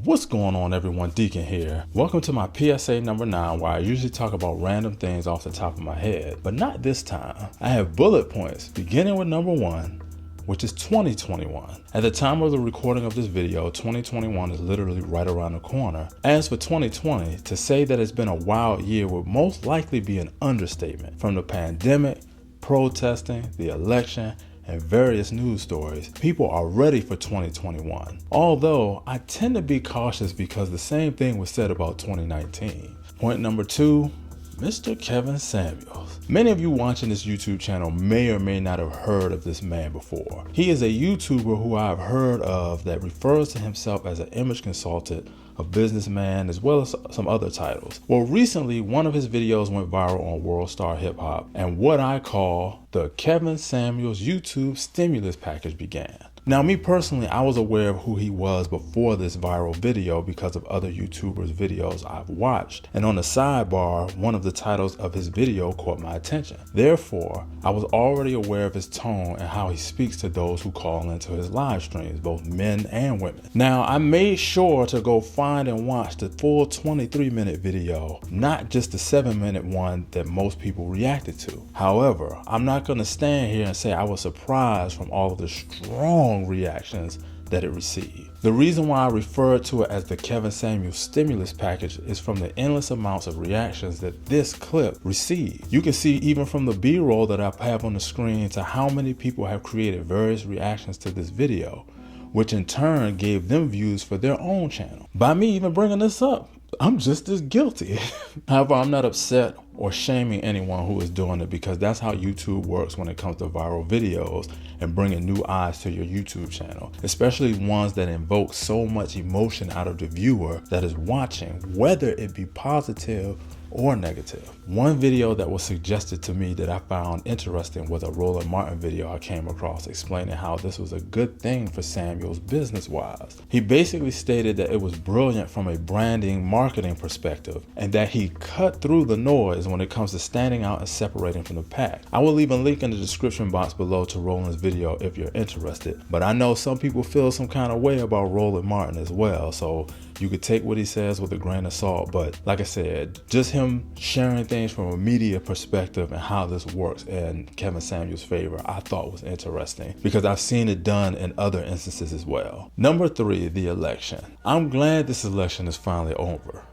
What's going on, everyone? Deacon here. Welcome to my PSA number 9, where I usually talk about random things off the top of my head, but not this time. I have bullet points beginning with number 1, which is 2021. At the time of the recording of this video, 2021 is literally right around the corner. As for 2020, to say that it's been a wild year would most likely be an understatement. From the pandemic, protesting, the election, and various news stories, people are ready for 2021. Although, I tend to be cautious because the same thing was said about 2019. Point number 2, Mr. Kevin Samuels. Many of you watching this YouTube channel may or may not have heard of this man before. He is a YouTuber who I've heard of that refers to himself as an image consultant, a businessman, as well as some other titles. Well, recently, one of his videos went viral on World Star Hip Hop, and what I call the Kevin Samuels YouTube stimulus package began. Now, me personally, I was aware of who he was before this viral video because of other YouTubers' videos I've watched. And on the sidebar, one of the titles of his video caught my attention. Therefore, I was already aware of his tone and how he speaks to those who call into his live streams, both men and women. Now, I made sure to go find and watch the full 23-minute video, not just the 7-minute one that most people reacted to. However, I'm not going to stand here and say I was surprised from all of the strong reactions that it received. The reason why I refer to it as the Kevin Samuels stimulus package is from the endless amounts of reactions that this clip received. You can see even from the B-roll that I have on the screen to how many people have created various reactions to this video, which in turn gave them views for their own channel. By me even bringing this up, I'm just as guilty. However, I'm not upset or shaming anyone who is doing it, because that's how YouTube works when it comes to viral videos and bringing new eyes to your YouTube channel, especially ones that invoke so much emotion out of the viewer that is watching, whether it be positive or negative. One video that was suggested to me that I found interesting was a Roland Martin video I came across explaining how this was a good thing for Samuels business-wise. He basically stated that it was brilliant from a branding marketing perspective and that he cut through the noise when it comes to standing out and separating from the pack. I will leave a link in the description box below to Roland's video if you're interested, but I know some people feel some kind of way about Roland Martin as well, so you could take what he says with a grain of salt. But like I said, just him sharing things from a media perspective and how this works in Kevin Samuels' favor, I thought was interesting because I've seen it done in other instances as well. Number 3, the election. I'm glad this election is finally over,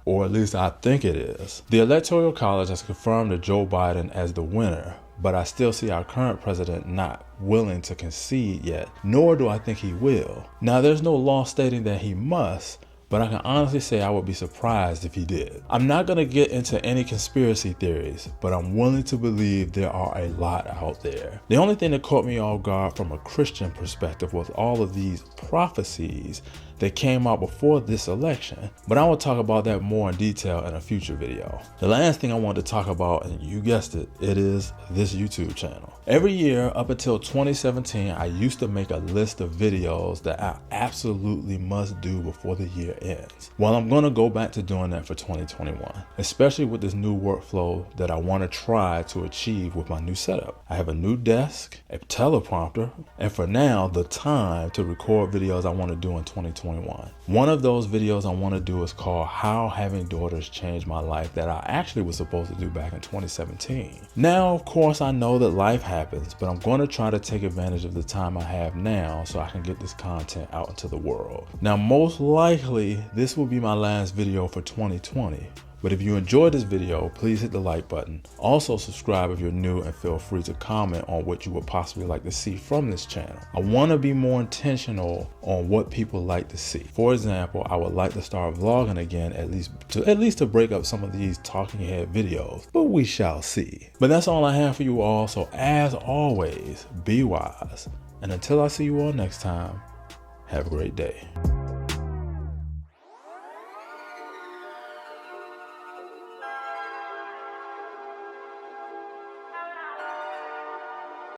or at least I think it is. The Electoral College has confirmed Joe Biden as the winner, but I still see our current president not willing to concede yet, nor do I think he will. Now, there's no law stating that he must, but I can honestly say I would be surprised if he did. I'm not going to get into any conspiracy theories, but I'm willing to believe there are a lot out there. The only thing that caught me off guard from a Christian perspective was all of these prophecies that came out before this election, but I will talk about that more in detail in a future video. The last thing I want to talk about, and you guessed it, it is this YouTube channel. Every year up until 2017, I used to make a list of videos that I absolutely must do before the year ends. Well, I'm going to go back to doing that for 2021, especially with this new workflow that I want to try to achieve with my new setup. I have a new desk, a teleprompter, and for now, the time to record videos I want to do in 2021. One of those videos I want to do is called How Having Daughters Changed My Life, that I actually was supposed to do back in 2017. Now, of course, I know that life happens, but I'm going to try to take advantage of the time I have now so I can get this content out into the world. Now, most likely, this will be my last video for 2020. But if you enjoyed this video, please hit the like button. Also subscribe if you're new, and feel free to comment on what you would possibly like to see from this channel. I want to be more intentional on what people like to see. For example, I would like to start vlogging again, at least to break up some of these talking head videos, but we shall see. But that's all I have for you all. So as always, be wise. And until I see you all next time, have a great day.